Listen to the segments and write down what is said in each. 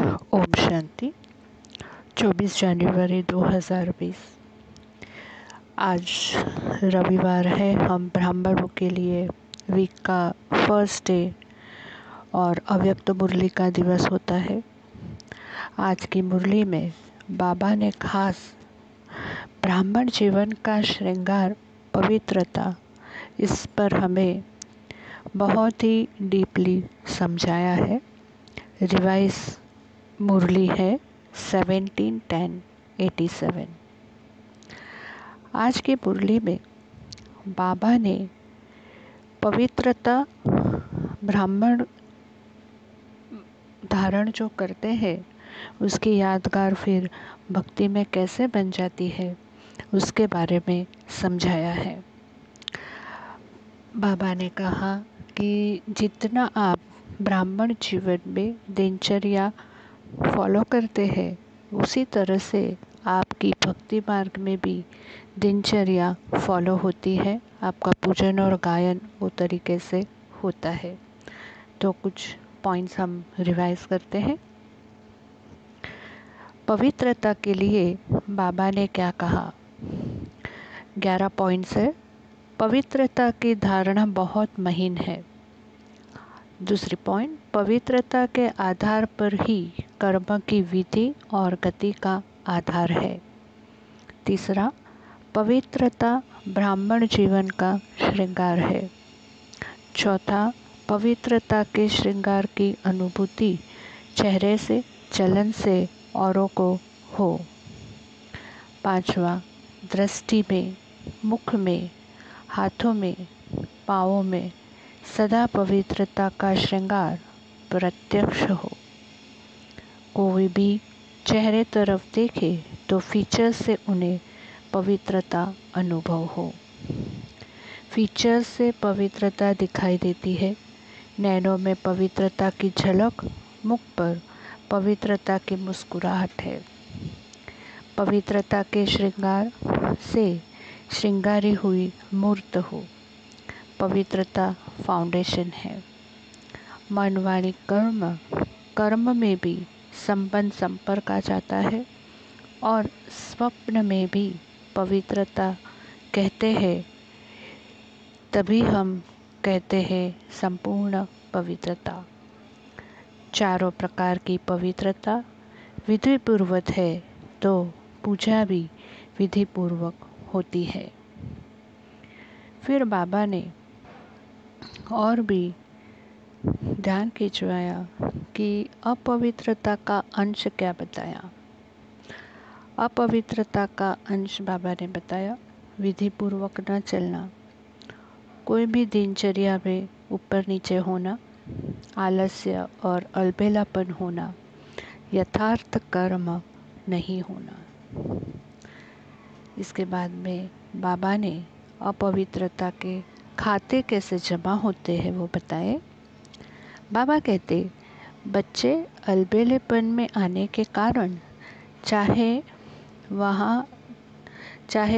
ओम शांति। 24 जनवरी 2020। आज रविवार है। हम ब्राह्मणों के लिए वीक का फर्स्ट डे और अव्यक्त मुरली का दिवस होता है। आज की मुरली में बाबा ने खास ब्राह्मण जीवन का श्रृंगार, पवित्रता, इस पर हमें बहुत ही डीपली समझाया है। रिवाइज मुरली है 17-10-87। आज की मुरली में बाबा ने पवित्रता, ब्राह्मण धारण जो करते हैं उसकी यादगार फिर भक्ति में कैसे बन जाती है, उसके बारे में समझाया है। बाबा ने कहा कि जितना आप ब्राह्मण जीवन में दिनचर्या फॉलो करते हैं, उसी तरह से आपकी भक्ति मार्ग में भी दिनचर्या फॉलो होती है। आपका पूजन और गायन वो तरीके से होता है। तो कुछ पॉइंट्स हम रिवाइज करते हैं। पवित्रता के लिए बाबा ने क्या कहा? 11 पॉइंट्स है। पवित्रता की धारणा बहुत महीन है। दूसरी पॉइंट, पवित्रता के आधार पर ही कर्म की विधि और गति का आधार है। तीसरा, पवित्रता ब्राह्मण जीवन का श्रृंगार है। चौथा, पवित्रता के श्रृंगार की अनुभूति चेहरे से, चलन से औरों को हो। पांचवा, दृष्टि में, मुख में, हाथों में, पाँवों में सदा पवित्रता का श्रृंगार प्रत्यक्ष हो। कोई भी चेहरे तरफ देखे तो फीचर्स से उन्हें पवित्रता अनुभव हो। फीचर्स से पवित्रता दिखाई देती है। नैनों में पवित्रता की झलक, मुख पर पवित्रता की मुस्कुराहट है। पवित्रता के श्रृंगार से श्रृंगारी हुई मूर्त हो। पवित्रता फाउंडेशन है। मन, वाणी, कर्म में भी संबंध, संपर्क आ जाता है और स्वप्न में भी पवित्रता कहते हैं, तभी हम कहते हैं संपूर्ण पवित्रता। चारों प्रकार की पवित्रता विधिपूर्वक है तो पूजा भी विधिपूर्वक होती है। फिर बाबा ने और भी ध्यान खिंचवाया कि अपवित्रता का अंश क्या बताया। अपवित्रता का अंश बाबा ने बताया, विधि पूर्वक न चलना, कोई भी दिनचर्या में ऊपर नीचे होना, आलस्य और अलबेलापन होना, यथार्थ कर्म नहीं होना। इसके बाद में बाबा ने अपवित्रता के खाते कैसे जमा होते हैं वो बताए। बाबा कहते, बच्चे अलबेलेपन में आने के कारण चाहे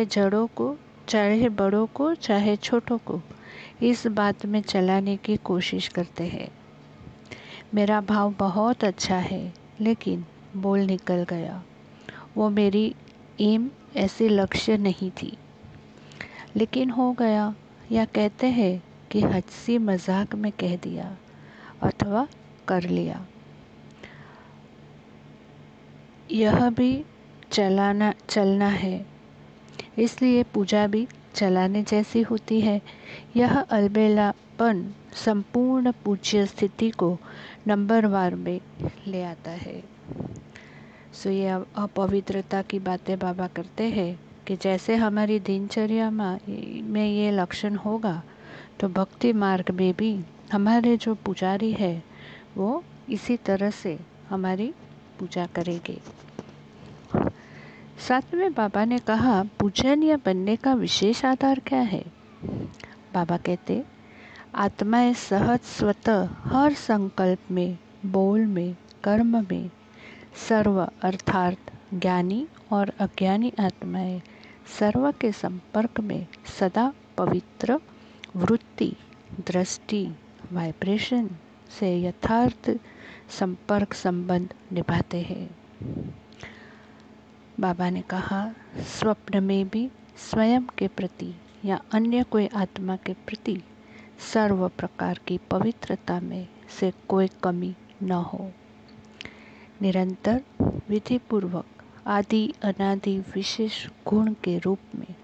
जड़ों को, चाहे बड़ों को, चाहे छोटों को इस बात में चलाने की कोशिश करते हैं। मेरा भाव बहुत अच्छा है, लेकिन बोल निकल गया। वो मेरी एम ऐसे लक्ष्य नहीं थी, लेकिन हो गया। या कहते हैं कि हंसी मजाक में कह दिया अथवा कर लिया। यह भी चलना है, इसलिए पूजा भी चलाने जैसी होती है। यह अलबेलापन संपूर्ण पूज्य स्थिति को नंबरवार में ले आता है। सो ये अपवित्रता की बातें बाबा करते हैं कि जैसे हमारी दिनचर्या में ये लक्षण होगा तो भक्ति मार्ग में भी हमारे जो पुजारी है वो इसी तरह से हमारी पूजा करेंगे। साथ में बाबा ने कहा, पूजनीय बनने का विशेष आधार क्या है? बाबा कहते, आत्माएं सहज स्वतः हर संकल्प में, बोल में, कर्म में, सर्व अर्थात ज्ञानी और अज्ञानी आत्माएं सर्व के संपर्क में सदा पवित्र वृत्ति, दृष्टि, वाइब्रेशन से यथार्थ संपर्क संबंध निभाते हैं। बाबा ने कहा, स्वप्न में भी स्वयं के प्रति या अन्य कोई आत्मा के प्रति सर्व प्रकार की पवित्रता में से कोई कमी न हो। निरंतर विधिपूर्वक आदि अनादि विशेष गुण के रूप में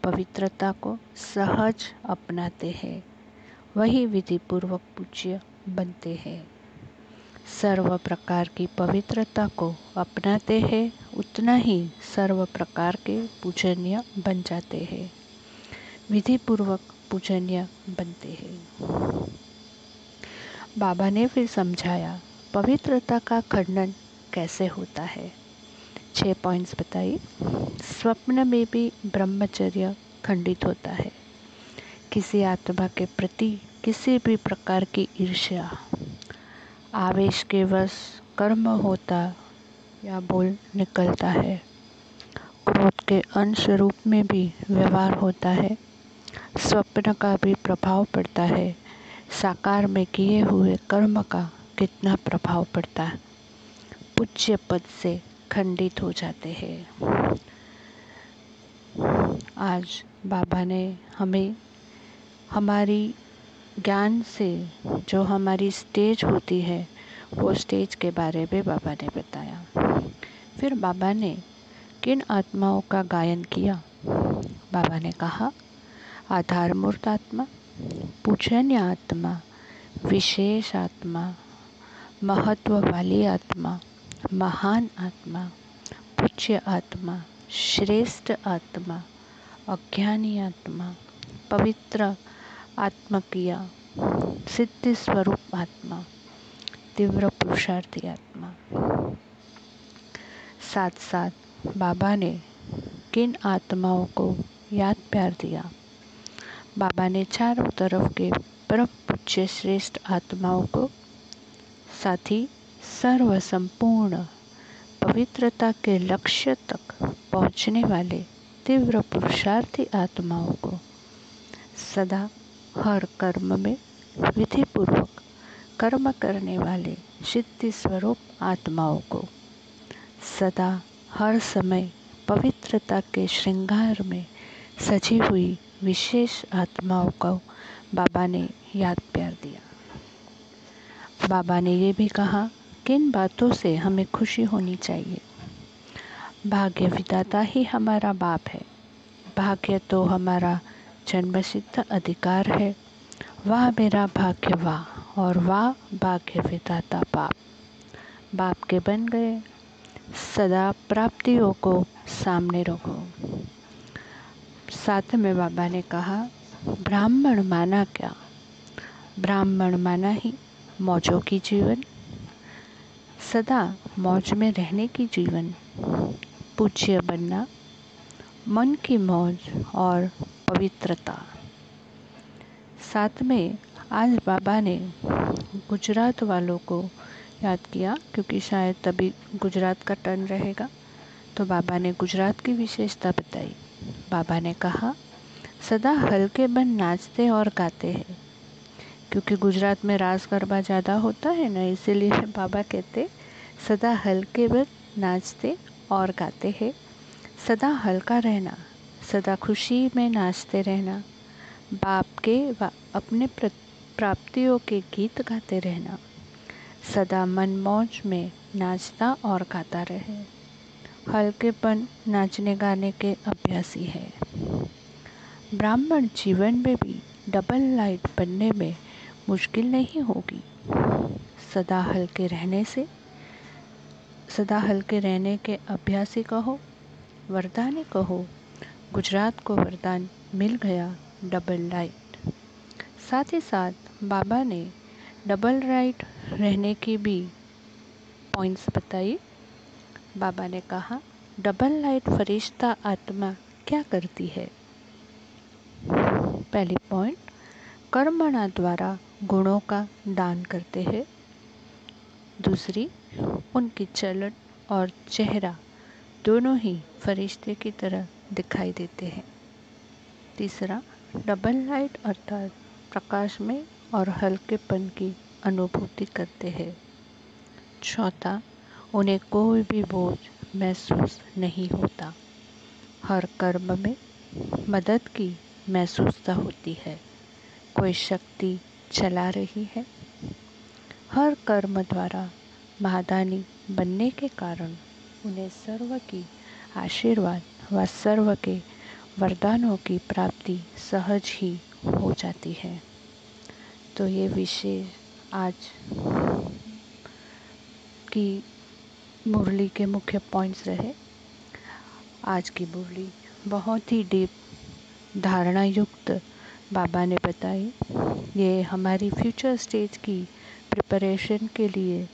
पवित्रता को सहज अपनाते हैं, वही विधिपूर्वक पूज्य बनते हैं। सर्व प्रकार की पवित्रता को अपनाते हैं, उतना ही सर्व प्रकार के पूजनीय बन जाते हैं, विधिपूर्वक पूजनीय बनते हैं। बाबा ने फिर समझाया पवित्रता का खंडन कैसे होता है। 6 पॉइंट्स बताइए। स्वप्न में भी ब्रह्मचर्य खंडित होता है। किसी आत्मा के प्रति किसी भी प्रकार की ईर्ष्या, आवेश के वश कर्म होता या बोल निकलता है। क्रोध के अंश रूप में भी व्यवहार होता है। स्वप्न का भी प्रभाव पड़ता है। साकार में किए हुए कर्म का कितना प्रभाव पड़ता है। पूज्य पद से खंडित हो जाते हैं। आज बाबा ने हमें हमारी ज्ञान से जो हमारी स्टेज होती है, वो स्टेज के बारे में बाबा ने बताया। फिर बाबा ने किन आत्माओं का गायन किया। बाबा ने कहा, आधार मूर्त आत्मा, पूजनीय आत्मा, विशेष आत्मा, महत्व वाली आत्मा, महान आत्मा, पूज्य आत्मा, श्रेष्ठ आत्मा, अज्ञानी आत्मा, पवित्र आत्मकीय, सिद्धि स्वरूप आत्मा, तीव्र पुरुषार्थी आत्मा। साथ साथ बाबा ने किन आत्माओं को याद प्यार दिया। बाबा ने चारों तरफ के परम पूज्य श्रेष्ठ आत्माओं को, साथ ही सर्व संपूर्ण पवित्रता के लक्ष्य तक पहुँचने वाले तीव्र पुरुषार्थी आत्माओं को, सदा हर कर्म में विधिपूर्वक कर्म करने वाले सिद्धि स्वरूप आत्माओं को, सदा हर समय पवित्रता के श्रृंगार में सजी हुई विशेष आत्माओं को बाबा ने याद प्यार दिया। बाबा ने ये भी कहा किन बातों से हमें खुशी होनी चाहिए। भाग्य विधाता ही हमारा बाप है। भाग्य तो हमारा जन्मसिद्ध अधिकार है। वाह मेरा भाग्य वाह, और वाह भाग्य विधाता बाप। बाप के बन गए, सदा प्राप्तियों को सामने रखो। साथ में बाबा ने कहा, ब्राह्मण माना क्या। ब्राह्मण माना ही मौजों की जीवन, सदा मौज में रहने की जीवन, पूज्य बनना, मन की मौज और पवित्रता। साथ में आज बाबा ने गुजरात वालों को याद किया, क्योंकि शायद तभी गुजरात का टर्न रहेगा, तो बाबा ने गुजरात की विशेषता बताई। बाबा ने कहा, सदा हल्के बन नाचते और गाते हैं। क्योंकि गुजरात में रास गरबा ज़्यादा होता है ना, इसीलिए बाबा कहते सदा हल्के बन नाचते और गाते हैं। सदा हल्का रहना, सदा खुशी में नाचते रहना, बाप के व अपने प्राप्तियों के गीत गाते रहना, सदा मन मौज में नाचता और गाता रहे। हल्केपन नाचने गाने के अभ्यासी है। ब्राह्मण जीवन में भी डबल लाइट बनने में मुश्किल नहीं होगी। सदा हल्के रहने के अभ्यासी कहो, वरदानी कहो। गुजरात को वरदान मिल गया, डबल लाइट। साथ ही साथ बाबा ने डबल लाइट रहने की भी पॉइंट्स बताई। बाबा ने कहा, डबल लाइट फरिश्ता आत्मा क्या करती है। पहली पॉइंट, कर्मणा द्वारा गुणों का दान करते हैं। दूसरी, उनकी चलन और चेहरा दोनों ही फरिश्ते की तरह दिखाई देते हैं। तीसरा, डबल लाइट अर्थात प्रकाश में और हल्केपन की अनुभूति करते हैं। चौथा, उन्हें कोई भी बोझ महसूस नहीं होता। हर कर्म में मदद की महसूसता होती है, कोई शक्ति चला रही है। हर कर्म द्वारा महादानी बनने के कारण उन्हें सर्व की आशीर्वाद व सर्व के वरदानों की प्राप्ति सहज ही हो जाती है। तो ये विषय आज की मुरली के मुख्य पॉइंट्स रहे। आज की मुरली बहुत ही डीप धारणा युक्त बाबा ने बताई। ये हमारी फ्यूचर स्टेज की प्रिपरेशन के लिए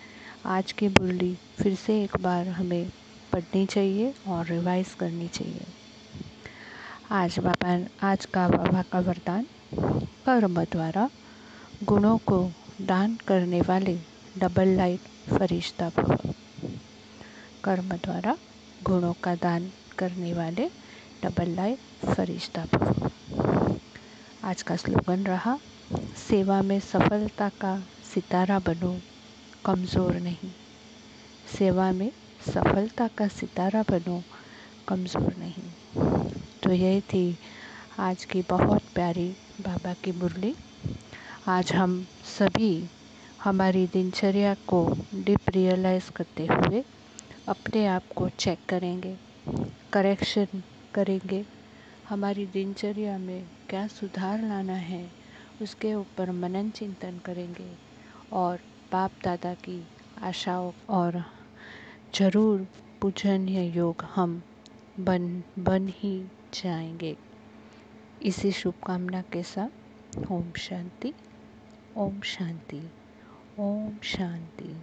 आज की मुरली फिर से एक बार हमें पढ़नी चाहिए और रिवाइज करनी चाहिए। आज का बाबा का वरदान, कर्म द्वारा गुणों को दान करने वाले डबल लाइट फरिश्ता भव। कर्म द्वारा गुणों का दान करने वाले डबल लाइट फरिश्ता भव। आज का स्लोगन रहा, सेवा में सफलता का सितारा बनो, कमज़ोर नहीं। सेवा में सफलता का सितारा बनो, कमज़ोर नहीं। तो यह थी आज की बहुत प्यारी बाबा की मुरली। आज हम सभी हमारी दिनचर्या को डीप रियलाइज़ करते हुए अपने आप को चेक करेंगे, करेक्शन करेंगे, हमारी दिनचर्या में क्या सुधार लाना है उसके ऊपर मनन चिंतन करेंगे और बाप दादा की आशाओं और ज़रूर पूजनीय योग हम बन ही जाएंगे। इसी शुभकामना के साथ ओम शांति, ओम शांति, ओम शांति।